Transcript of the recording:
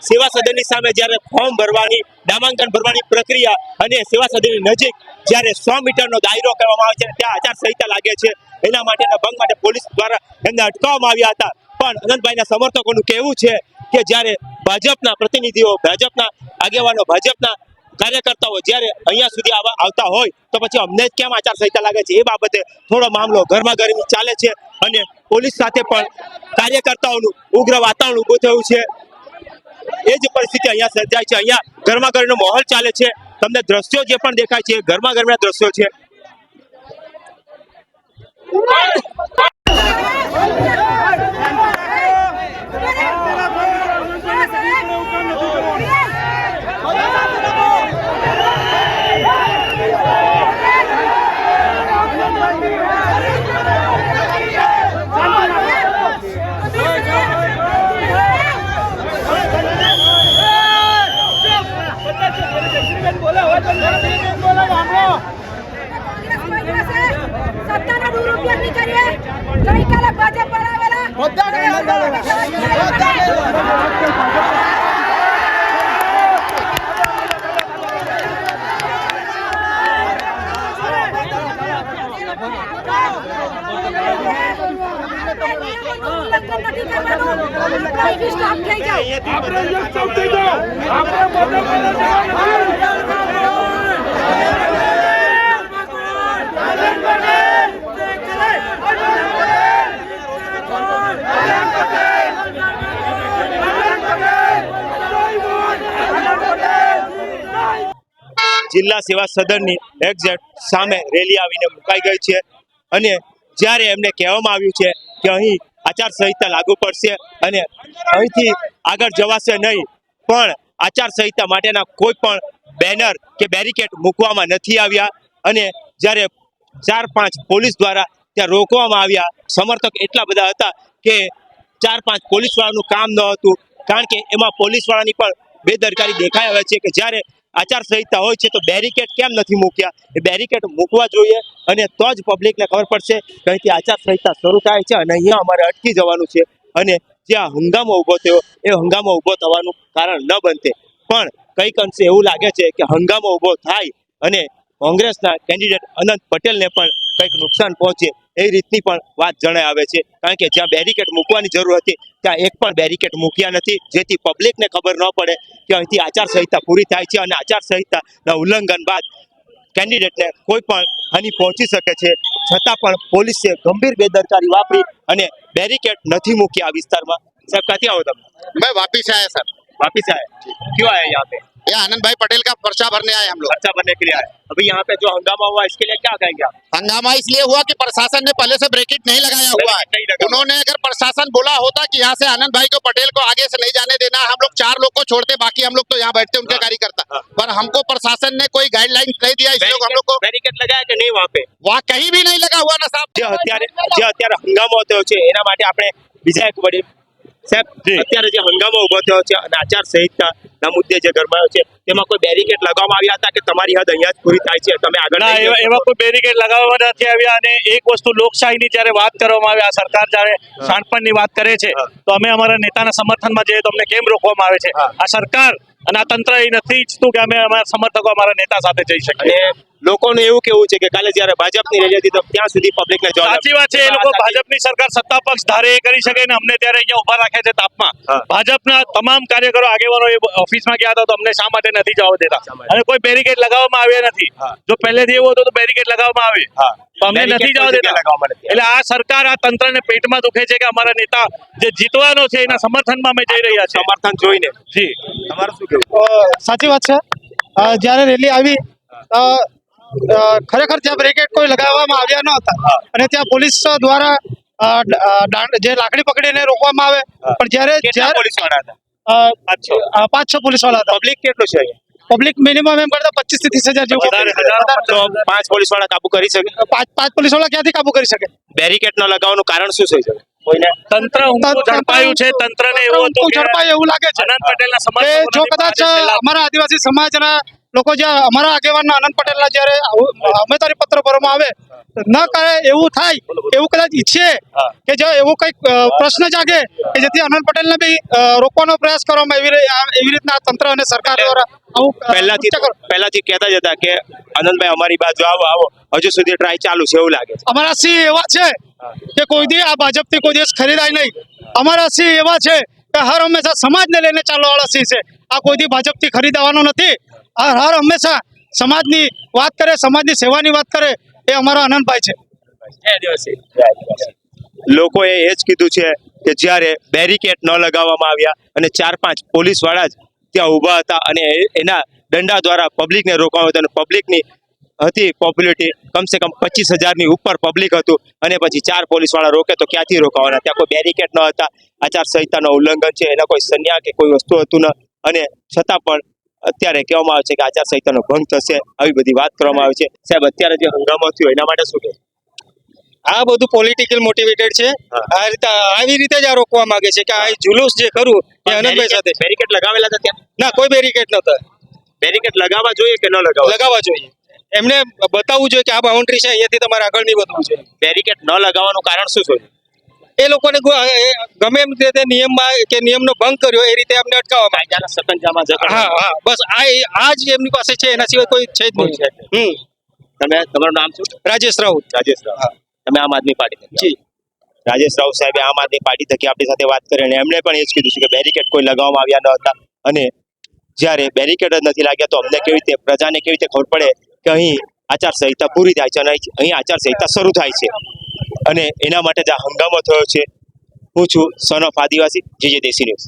સેવા સદનની સામે જ્યારે ફોર્મ ભરવાની નામાંકન ભરવાની પ્રક્રિયા અને સેવા સદનની નજીક જ્યારે 100 મીટરનો દાયરો કરવામાં આવે છે ત્યાં આચારસંહિતા લાગે છે, એના માટેના ભંગ માટે પોલીસ દ્વારા એમને અટકાવવામાં આવ્યા હતા. પણ અનંતભાઈના સમર્થકોનું કહેવું છે કે જ્યારે ભાજપના પ્રતિનિધિઓ, ભાજપના આગેવાનો, ભાજપના કાર્યકર્તાઓ જ્યારે અહીંયા સુધી આવતા હોય તો પછી અમને જ કેમ આચારસંહિતા લાગે છે, એ બાબતે થોડો મામલો ગરમાગરમી ચાલે છે અને પોલીસ સાથે પણ કાર્યકર્તાઓનું ઉગ્ર વાતાવરણ ઊભું થયું છે. એ જ પરિસ્થિતિ અહીંયા સર્જાય છે. અહીંયા ગરમાગરમીનો માહોલ ચાલે છે. તમને દ્રશ્યો જે પણ દેખાય છે ગરમાગરમીના દ્રશ્યો છે. જિલ્લા સેવા સદનની એક્ઝેક્ટ સામે રેલી આવીને મુકાઈ ગઈ છે અને જ્યારે એમને કહેવામાં આવ્યું છે કે અહીં આચારસંહિતા લાગુ પડશે અને અહીંથી આગળ જવાશે નહીં, પણ આચારસંહિતા માટેના કોઈ પણ બેનર કે બેરિકેડ મૂકવામાં નથી આવ્યા અને જ્યારે 4-5 પોલીસ દ્વારા ત્યાં રોકવામાં આવ્યા. સમર્થક એટલા બધા હતા કે 4-5 પોલીસવાળાનું કામ ન હતું, કારણ કે એમાં પોલીસવાળાની પણ બેદરકારી દેખાઈ આવે છે કે જ્યારે આચારસંહિતા હોય છે તો બેરિકેડ કેમ નથી મૂક્યા. એ બેરિકેડ મૂકવા જોઈએ અને તો જ પબ્લિકને ખબર પડશે કે અહીંથી આચારસંહિતા શરૂ થાય છે અને અહીંયા અમારે અટકી જવાનું છે અને જ્યાં હંગામો ઊભો થયો એ હંગામો ઊભો થવાનું કારણ ન બનતે. પણ કંઈક અંશે એવું લાગે છે કે હંગામો ઊભો થાય અને કોંગ્રેસના કેન્ડિડેટ અનંત પટેલને પણ કંઈક નુકસાન પહોંચે એ રીતની પણ વાત જણાઈ આવે છે, કારણ કે જ્યાં બેરિકેડ મૂકવાની જરૂર હતી ત્યાં એક પણ બેરિકેડ મૂક્યા નથી, જેથી પબ્લિકને ખબર ન પડે કે અહીંથી આચારસંહિતા પૂરી થાય છે અને આચારસંહિતાના ઉલ્લંઘન બાદ કેન્ડિડેટને કોઈ પણ હાનિ પહોંચી શકે છે. છતાં પણ પોલીસે ગંભીર બેદરકારી વાપરી અને બેરિકેડ નથી મૂક્યા આ વિસ્તારમાં. સાહેબ ક્યાંથી આવો તમે? मैं वापिस आया सर। वापिस आए? क्यों आए यहाँ पे? ये आनंद भाई पटेल का पर्चा भरने आए हम लोग। पर्चा भरने के लिए आए। अभी यहाँ पे जो हंगामा हुआ इसके लिए क्या कहेंगे आप? हंगामा इसलिए हुआ कि प्रशासन ने पहले से ब्रेकेट नहीं लगाया हुआ है। उन्होंने अगर प्रशासन बोला होता कि यहाँ से आनंद भाई को पटेल को आगे से नहीं जाने देना, हम लोग 4 लोग को छोड़ते, बाकी हम लोग तो यहाँ बैठते उनके कार्यकर्ता। पर हमको प्रशासन ने कोई गाइडलाइन नहीं दिया, इसलिए हम लोग को બેરિકેડ लगाया कि नहीं? वहाँ पे वहाँ कहीं भी नहीं लगा हुआ ना साहब। જે અત્યારે હંગામો થયો છે એના માટે આપણે બીજા એક વડી સાહેબ, અત્યારે જે હંગામો ઉભો થયો છે અને આચારસંહિતાના મુદ્દે જે ગરમાયો છે તેમાં કોઈ બેરિકેડ લગાવવામાં આવ્યા હતા કે તમારી હદ અહીંયા જ પૂરી થાય છે, તમે આગળ? એવા કોઈ બેરિકેડ લગાવવામાં નથી આવ્યા. અને એક વસ્તુ લોકશાહીની જ્યારે વાત કરવામાં આવે, આ સરકાર જ્યારે શાણપણની વાત કરે છે તો અમે અમારા નેતાના સમર્થનમાં જઈએ તો અમને કેમ રોકવામાં આવે છે? આ સરકાર અને આ તંત્ર એ નથી ઈચ્છતું કે અમે અમારા સમર્થકો અમારા નેતા સાથે જઈ શકીએ. લોકોનું એવું કેવું છે કે કાલે જ્યારે ભાજપની રેલી હતી તો ત્યાં સુધી પબ્લિકને જવાબ. સાચી વાત છે, એ લોકો ભાજપની સરકાર સત્તા પક્ષ ધારે એ કરી શકે ને અમને ત્યારે અહીંયા ઉભા રાખ્યા છે તાપમાં. ભાજપના તમામ કાર્યકરો આગેવાનો એ ઓફિસમાં ગયા હતા તો અમને શા માટે નથી જવા દેતા શા માટે? અને કોઈ બેરિકેડ લગાવવામાં આવ્યા નથી. હા. જો પહેલેથી એવું હતું તો બેરિકેડ લગાવવામાં આવે હા. તો અમને Barricade નથી કોઈ જવા જગ્યાએ દેતા. લગાવવામાં નથી એટલે આ સરકાર આ તંત્રને પેટમાં દુખે છે કે અમારા નેતા જે જીતવાનો છે એના સમર્થનમાં અમે જઈ રહ્યા છીએ. સમર્થન જોઈને જી તમારું શું કેવું? સાચી વાત છે. જ્યારે રેલી આવી ખરેખર ત્યાં બેરિકેડ કોઈ લગાવવામાં આવ્યા ન હતા અને ત્યાં પોલીસ દ્વારા જે લાકડી પકડીને રોકવામાં આવે. પણ જ્યારે કેટલા પોલીસ વાળા હતા? 5-6 પોલીસ વાળા હતા. પબ્લિક કેટલું છે અહીંયા? પબ્લિક મિનિમમ એમ કરતા 25 થી 30 હજાર જેવું. વધારે, હજારો. તો 5 પોલીસ વાળા કાબુ કરી શકે? પાંચ પોલીસ વાળા ક્યાંથી કાબુ કરી શકે? બેરિકેડ ન લગાવવાનું કારણ શું થઈ શકે કોઈને? તંત્ર ઊંઘું ઝડપાયું છે. તંત્રને એવું હતું કે ઝડપાય એવું લાગે છે આનંદ પટેલના કે સમર્થકો જો નથી, કદાચ પણ આજે અમારા આદિવાસી સમાજના લોકો જ્યાં અમારા આગેવાનના આનંદ પટેલના જ્યારે ઉમેદવારી પત્ર ભરવામાં આવે ન કરે એવું થાય એવું કદાચ ઈચ્છે કે જો એવો કઈક પ્રશ્ન જાગે કે જેથી આનંદ પટેલને બી રોકવાનો પ્રયાસ કરવામાં એવી રીતના આ તંત્ર અને સરકાર દ્વારા આવું પહેલાથી કહેતા જ હતા કે આનંદભાઈ અમારી બાજુ આવો આવો, હજુ સુધી ટ્રાય ચાલુ છે એવું લાગે છે. અમારા સિંહ એવા છે કે કોઈ દી આ ભાજપથી કોઈ દિવસ ખરીદાય નહીં. અમારા સિંહ એવા છે કે હર હંમેશા સમાજને લઈને ચાલવાવાળા સિંહ છે. આ કોઈ દી ભાજપથી ખરીદવાનો નથી. આ હર હંમેશા સમાજની વાત કરે, સમાજની સેવાની વાત કરે એ અમારા આનંદભાઈ છે. લોકોએ એ જ કીધું છે કે જ્યારે બેરિકેડ ન લગાવવામાં આવ્યા અને 4-5 પોલીસ વાળા જ ત્યાં ઊભા હતા અને એના દંડા દ્વારા પબ્લિકને રોકવામાં હતું અને પબ્લિકની હતી પોપ્યુલેટી કમસે કમ 25,000 ની ઉપર પબ્લિક હતું અને પછી 4 પોલીસ વાળા રોકે તો ક્યાંથી રોકાવાના? ત્યાં કોઈ બેરિકેડ ન હતા. આચારસંહિતાનું ઉલ્લંઘન છે, એના કોઈ સંજ્ઞા કે કોઈ વસ્તુ હતું ન અને છતાં પણ અત્યારે કહેવામાં આવે છે કે આચારસંહિતાનો ભંગ થશે, આવી બધી વાત કરવામાં આવે છે. સાહેબ, અત્યારે જે હંગામો થયો એના માટે શું કહે? આ બધું પોલિટિકલ મોટિવેટેડ છે. આવી રીતે જ આ રોકવા માંગે છે કે આ જુલુસ જે ખરું એ આનંદભાઈ સાથે. બેરિકેડ લગાવેલા હતા ત્યાં? ના, કોઈ બેરિકેડ નહોતા. બેરિકેડ લગાવવા જોઈએ કે ન લગાવવા? લગાવવા જોઈએ. એમને બતાવવું જોઈએ કે આ બાઉન્ડ્રી છે, અહીંયાથી તમારે આગળ નહીં વધવું જોઈએ. બેરિકેડ ન લગાવવાનું કારણ શું છે? એ લોકોને ગમે એમ રીતે નિયમમાં કે નિયમનો ભંગ કર્યો એ રીતે અમને અટકાવવામાં. કાયદાના સકંજામાં જકડવા. હા, બસ આ જ એમની પાસે છે, એના સિવાય કોઈ છે જ નહીં. તમારું નામ શું? રાજેશ રાઉત. રાજેશ રાઉત. તમે આમ આદમી પાર્ટી જી. રાજેશ રાઉત સાહેબે આમ આદમી પાર્ટી થકી આપણી સાથે વાત કરી અને એમણે પણ એ જ કીધું છે કે બેરિકેડ કોઈ લગાવવામાં આવ્યા ન હતા અને જ્યારે બેરિકેડ જ નથી લાગ્યા તો અમને કેવી રીતે, પ્રજાને કેવી રીતે ખબર પડે કે અહીં આચારસંહિતા પૂરી થાય છે અને અહીં આચારસંહિતા શરૂ થાય છે અને એના માટે જ આ હંગામો થયો છે. હું છું સન ઓફ આદિવાસી, જે દેશી ન્યૂઝ.